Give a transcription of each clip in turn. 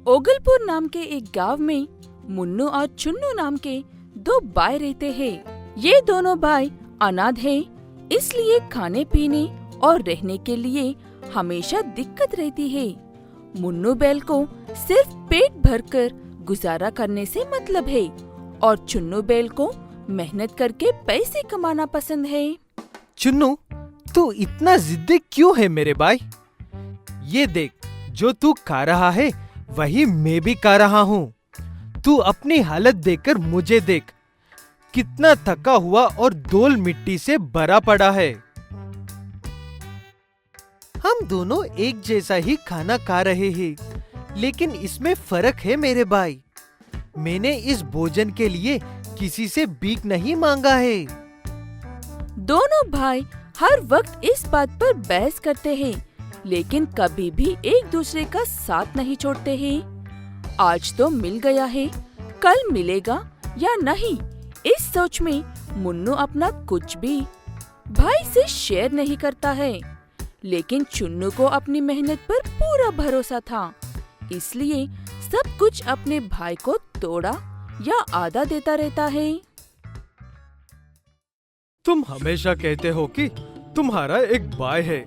ओगलपुर नाम के एक गांव में मुन्नू और चुन्नू नाम के दो भाई रहते हैं। ये दोनों भाई अनाथ हैं, इसलिए खाने पीने और रहने के लिए हमेशा दिक्कत रहती है। मुन्नू बैल को सिर्फ पेट भरकर गुजारा करने से मतलब है और चुन्नू बैल को मेहनत करके पैसे कमाना पसंद है। चुन्नू, तू इतना जिद्दी क्यों है मेरे भाई? ये देख, जो तू खा रहा है वही मैं भी खा रहा हूँ। तू अपनी हालत देखकर मुझे देख, कितना थका हुआ और धूल मिट्टी से भरा पड़ा है। हम दोनों एक जैसा ही खाना खा रहे हैं, लेकिन इसमें फर्क है मेरे भाई। मैंने इस भोजन के लिए किसी से भीख नहीं मांगा है। दोनों भाई हर वक्त इस बात पर बहस करते हैं, लेकिन कभी भी एक दूसरे का साथ नहीं छोड़ते हैं। आज तो मिल गया है, कल मिलेगा या नहीं, इस सोच में मुन्नू अपना कुछ भी भाई से शेयर नहीं करता है। लेकिन चुन्नू को अपनी मेहनत पर पूरा भरोसा था, इसलिए सब कुछ अपने भाई को तोड़ा या आधा देता रहता है। तुम हमेशा कहते हो कि तुम्हारा एक भाई है,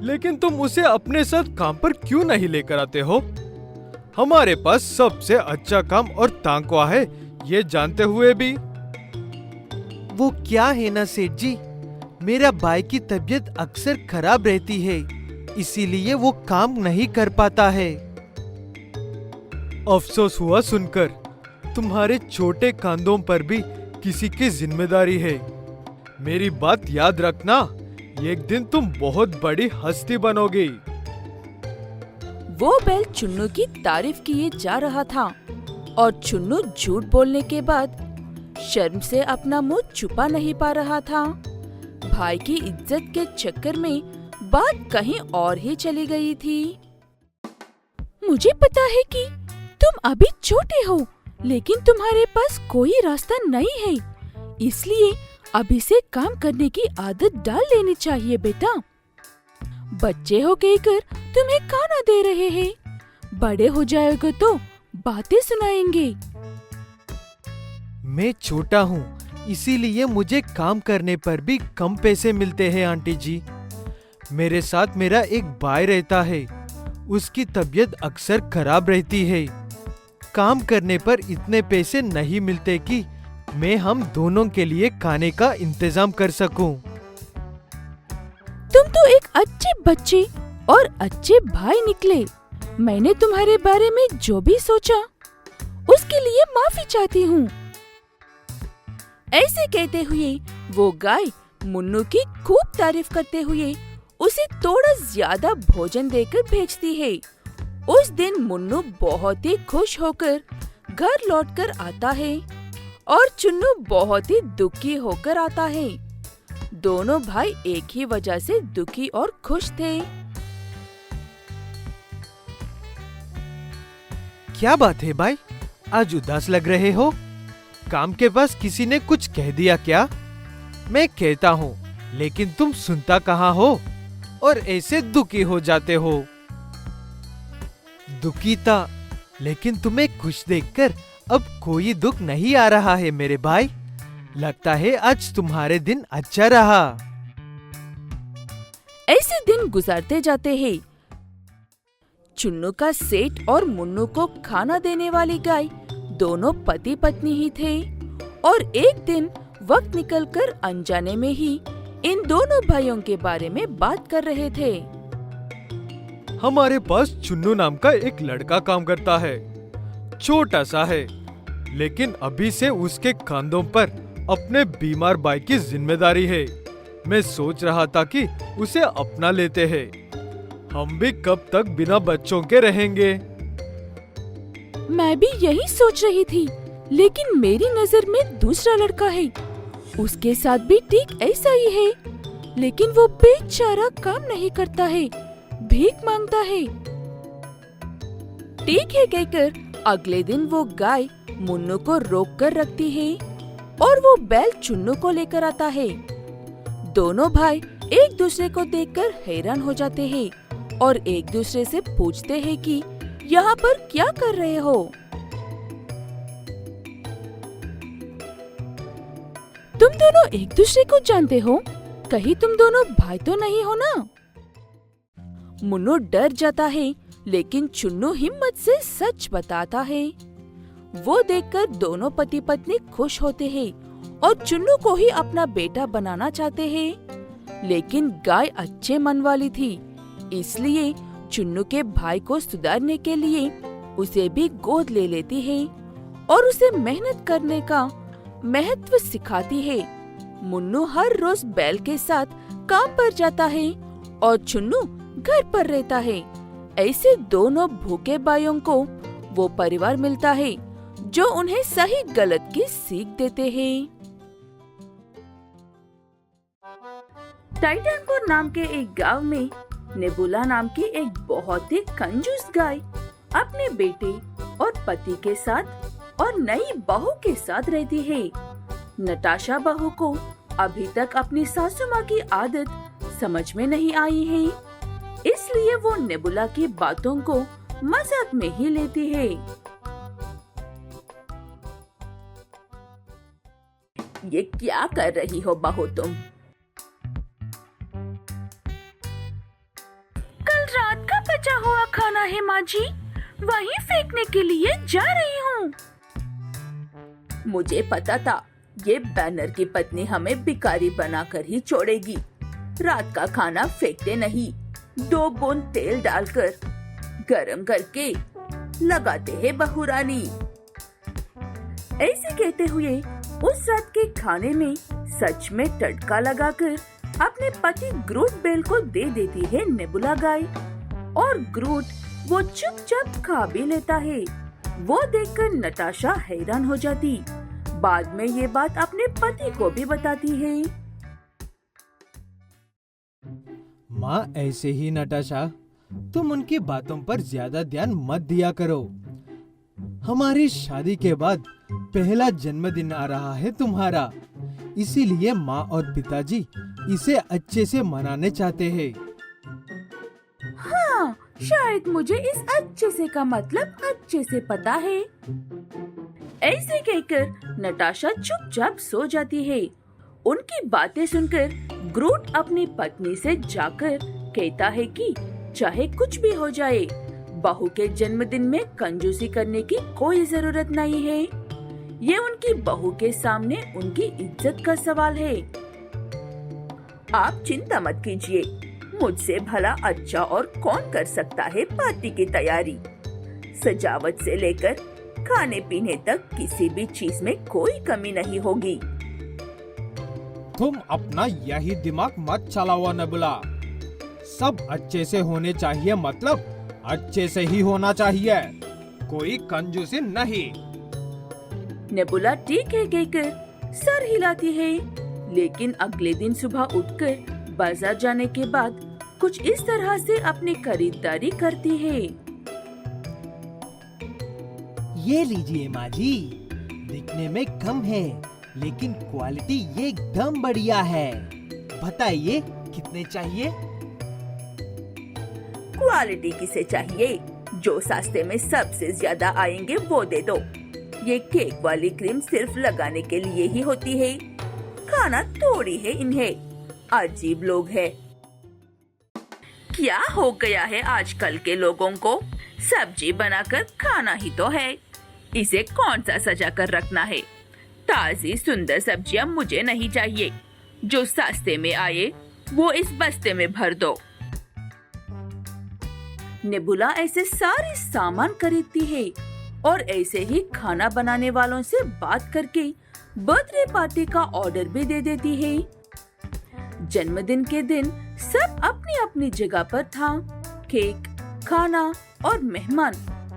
लेकिन तुम उसे अपने साथ काम पर क्यों नहीं लेकर आते हो? हमारे पास सबसे अच्छा काम और तांकवा है, ये जानते हुए भी। वो क्या है ना सेठ जी, मेरा भाई की तबीयत अक्सर खराब रहती है, इसीलिए वो काम नहीं कर पाता है। अफसोस हुआ सुनकर, तुम्हारे छोटे कंधों पर भी किसी की जिम्मेदारी है। मेरी बात याद रखना, एक दिन तुम बहुत बड़ी हस्ती बनोगी। वो बैल चुन्नू की तारीफ किए जा रहा था और चुन्नू झूठ बोलने के बाद शर्म से अपना मुंह छुपा नहीं पा रहा था। भाई की इज्जत के चक्कर में बात कहीं और ही चली गई थी। मुझे पता है कि तुम अभी छोटे हो, लेकिन तुम्हारे पास कोई रास्ता नहीं है, इसलिए अभी से काम करने की आदत डाल लेनी चाहिए बेटा। बच्चे हो कहकर तुम्हें खाना दे रहे हैं, बड़े हो जाओगे तो बातें सुनाएंगे। मैं छोटा हूँ, इसीलिए मुझे काम करने पर भी कम पैसे मिलते हैं आंटी जी। मेरे साथ मेरा एक भाई रहता है, उसकी तबीयत अक्सर खराब रहती है। काम करने पर इतने पैसे नहीं मिलते कि मैं हम दोनों के लिए खाने का इंतजाम कर सकूं। तुम तो एक अच्छे बच्चे और अच्छे भाई निकले। मैंने तुम्हारे बारे में जो भी सोचा उसके लिए माफी चाहती हूँ। ऐसे कहते हुए वो गाय मुन्नू की खूब तारीफ करते हुए उसे थोड़ा ज्यादा भोजन देकर भेजती है। उस दिन मुन्नू बहुत ही खुश होकर घर लौटकर आता है और चुन्नू बहुत ही दुखी होकर आता है। दोनों भाई एक ही वजह से दुखी और खुश थे। क्या बात है भाई, आज उदास लग रहे हो? काम के पास किसी ने कुछ कह दिया क्या? मैं कहता हूँ, लेकिन तुम सुनता कहाँ हो और ऐसे दुखी हो जाते हो। दुखी था, लेकिन तुम्हें खुश देखकर अब कोई दुख नहीं आ रहा है मेरे भाई। लगता है आज तुम्हारे दिन अच्छा रहा। ऐसे दिन गुजरते जाते हैं। चुन्नू का सेठ और मुन्नू को खाना देने वाली गाय दोनों पति पत्नी ही थे और एक दिन वक्त निकलकर अनजाने में ही इन दोनों भाइयों के बारे में बात कर रहे थे। हमारे पास चुन्नू नाम का एक लड़का काम करता है, छोटा सा है, लेकिन अभी से उसके कंधों पर अपने बीमार भाई की जिम्मेदारी है। मैं सोच रहा था कि उसे अपना लेते हैं। हम भी कब तक बिना बच्चों के रहेंगे? मैं भी यही सोच रही थी, लेकिन मेरी नजर में दूसरा लड़का है। उसके साथ भी ठीक ऐसा ही है, लेकिन वो बेचारा काम नहीं करता है, भीख मांगता है। ठीक है कहकर अगले दिन वो गाय मुन्नू को रोक कर रखती है और वो बैल चुन्नू को लेकर आता है। दोनों भाई एक दूसरे को देखकर हैरान हो जाते हैं और एक दूसरे से पूछते हैं कि यहाँ पर क्या कर रहे हो? तुम दोनों एक दूसरे को जानते हो? कहीं तुम दोनों भाई तो नहीं हो ना? मुन्नू डर जाता है, लेकिन चुन्नू हिम्मत से सच बताता है। वो देखकर दोनों पति पत्नी खुश होते हैं और चुन्नू को ही अपना बेटा बनाना चाहते हैं। लेकिन गाय अच्छे मन वाली थी, इसलिए चुन्नू के भाई को सुधारने के लिए उसे भी गोद ले लेती है और उसे मेहनत करने का महत्व सिखाती है। मुन्नू हर रोज बैल के साथ काम पर जाता है और चुन्नू घर पर रहता है। ऐसे दोनों भूखे भाइयों को वो परिवार मिलता है जो उन्हें सही गलत की सीख देते हैं। टाइटनपुर नाम के एक गांव में नेबुला नाम की एक बहुत ही कंजूस गाय अपने बेटे और पति के साथ और नई बहू के साथ रहती है। नताशा बहू को अभी तक अपनी सासू माँ की आदत समझ में नहीं आई है, इसलिए वो नेबुला की बातों को मजाक में ही लेती है। ये क्या कर रही हो बहू तुम? कल रात का बचा हुआ खाना है माँ जी, वही फेंकने के लिए जा रही हूँ। मुझे पता था ये बैनर की पत्नी हमें भिखारी बनाकर ही छोड़ेगी। रात का खाना फेंकते नहीं, 2 बूंद तेल डालकर गरम करके लगाते हैं बहू रानी। ऐसे कहते हुए उस रात के खाने में सच में टटका लगाकर अपने पति ग्रूट बेल को दे देती है नेबुला गाय और ग्रूट वो चुपचाप खा भी लेता है। वो देखकर नताशा हैरान हो जाती, बाद में ये बात अपने पति को भी बताती है। माँ ऐसे ही नताशा, तुम उनकी बातों पर ज्यादा ध्यान मत दिया करो। हमारी शादी के बाद पहला जन्मदिन आ रहा है तुम्हारा, इसीलिए माँ और पिताजी इसे अच्छे से मनाने चाहते हैं। हाँ, शायद मुझे इस अच्छे से का मतलब अच्छे से पता है। ऐसे कहकर नताशा चुपचाप सो जाती है। उनकी बातें सुनकर ग्रूट अपनी पत्नी से जाकर कहता है कि चाहे कुछ भी हो जाए, बहू के जन्मदिन में कंजूसी करने की कोई जरूरत नहीं है। ये उनकी बहू के सामने उनकी इज्जत का सवाल है। आप चिंता मत कीजिए, मुझसे भला अच्छा और कौन कर सकता है पार्टी की तैयारी। सजावट से लेकर खाने पीने तक किसी भी चीज में कोई कमी नहीं होगी। तुम अपना यही दिमाग मत चलाओ नेबुला। सब अच्छे से होने चाहिए, मतलब अच्छे से ही होना चाहिए, कोई कंजूसी नहीं। नेबुला ठीक है कहकर सर हिलाती है, लेकिन अगले दिन सुबह उठकर बाजार जाने के बाद कुछ इस तरह से अपनी खरीदारी करती है। ये लीजिए माँ जी, दिखने में कम है लेकिन क्वालिटी एकदम बढ़िया है। बताइए कितने चाहिए? क्वालिटी किसे चाहिए, जो सस्ते में सबसे ज्यादा आएंगे वो दे दो। ये केक वाली क्रीम सिर्फ लगाने के लिए ही होती है, खाना थोड़ी है इन्हें। अजीब लोग हैं। क्या हो गया है आजकल के लोगों को? सब्जी बनाकर खाना ही तो है, इसे कौन सा सजा कर रखना है। ताजी सुंदर सब्जियां मुझे नहीं चाहिए, जो सस्ते में आए वो इस बस्ते में भर दो। नेबुला ऐसे सारे सामान खरीदती है और ऐसे ही खाना बनाने वालों से बात करके बर्थडे पार्टी का ऑर्डर भी दे देती है। जन्मदिन के दिन सब अपनी अपनी जगह पर था। केक, खाना और मेहमान,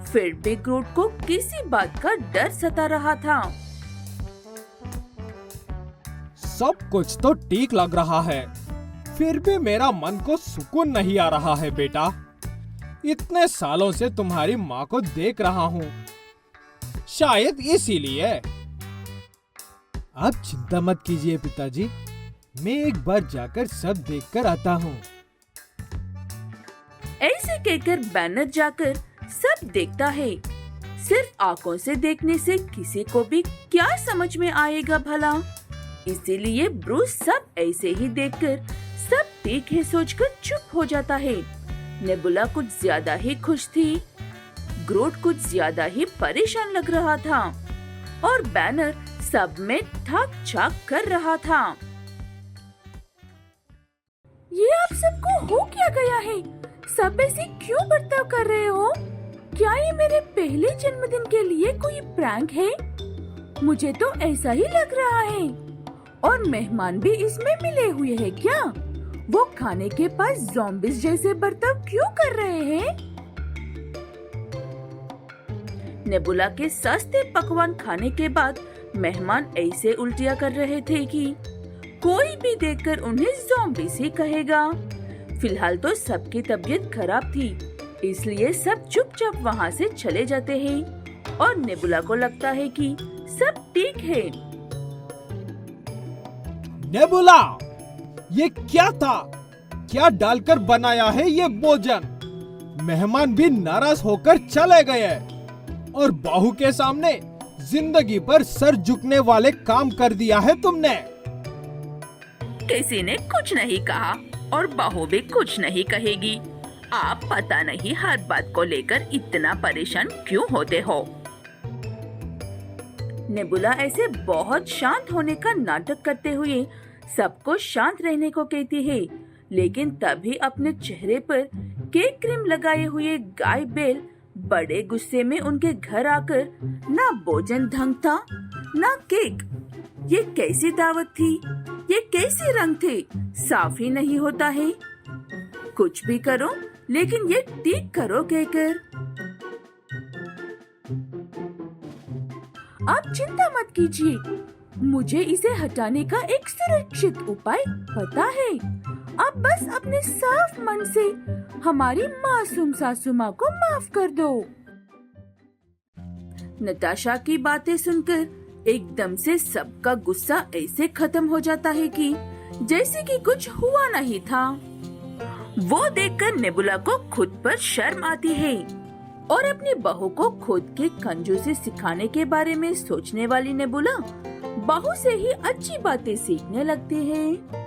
फिर भी ग्रूट को किसी बात का डर सता रहा था। सब कुछ तो ठीक लग रहा है, फिर भी मेरा मन को सुकून नहीं आ रहा है बेटा। इतने सालों से तुम्हारी माँ को देख रहा हूँ, शायद इसीलिए। आप चिंता मत कीजिए पिताजी, मैं एक बार जाकर सब देखकर आता हूँ। ऐसे कहकर बैनर जाकर सब देखता है। सिर्फ आंखों से देखने से किसी को भी क्या समझ में आएगा भला। इसीलिए ब्रूस सब ऐसे ही देखकर सब ठीक है सोचकर चुप हो जाता है। नेबुला कुछ ज्यादा ही खुश थी। ग्रूट कुछ ज्यादा ही परेशान लग रहा था और बैनर सब में ठाक छाक कर रहा था। ये आप सबको हो क्या गया है? सब ऐसे क्यों बर्ताव कर रहे हो? क्या ये मेरे पहले जन्मदिन के लिए कोई प्रैंक है? मुझे तो ऐसा ही लग रहा है। और मेहमान भी इसमें मिले हुए हैं क्या? वो खाने के पास ज़ॉम्बीज़ जैसे बर्ताव क्यों कर रहे हैं? नेबुला के सस्ते पकवान खाने के बाद मेहमान ऐसे उल्टियाँ कर रहे थे कि कोई भी देखकर उन्हें ज़ॉम्बीज़ ही कहेगा। फिलहाल तो सबकी तबीयत खराब थी, इसलिए सब चुपचाप वहाँ से चले जाते हैं और नेबुला को लगता है कि सब ठीक है। नेबुला, ये क्या था? क्या डालकर बनाया है ये भोजन? मेहमान भी नाराज होकर चले गए और बहू के सामने जिंदगी पर सर झुकने वाले काम कर दिया है तुमने। किसी ने कुछ नहीं कहा और बहू भी कुछ नहीं कहेगी। आप पता नहीं हर बात को लेकर इतना परेशान क्यों होते हो। नेबुला ऐसे बहुत शांत होने का नाटक करते हुए सबको शांत रहने को कहती है, लेकिन तभी अपने चेहरे पर केक क्रीम लगाए हुए गाय बेल बड़े गुस्से में उनके घर आकर ना भोजन ढंग था ना केक। ये कैसी दावत थी? ये कैसे रंग थे? साफ ही नहीं होता है। कुछ भी करो लेकिन ये ठीक करो कहकर। आप चिंता मत कीजिए, मुझे इसे हटाने का एक सुरक्षित उपाय पता है। आप बस अपने साफ मन से हमारी मासूम सासू माँ को माफ कर दो। नताशा की बातें सुनकर एकदम से सबका गुस्सा ऐसे खत्म हो जाता है कि जैसे कि कुछ हुआ नहीं था। वो देखकर नेबुला को खुद पर शर्म आती है और अपनी बहू को खुद के कंजूसी सिखाने के बारे में सोचने वाली नेबुला बहू से ही अच्छी बातें सीखने लगती है।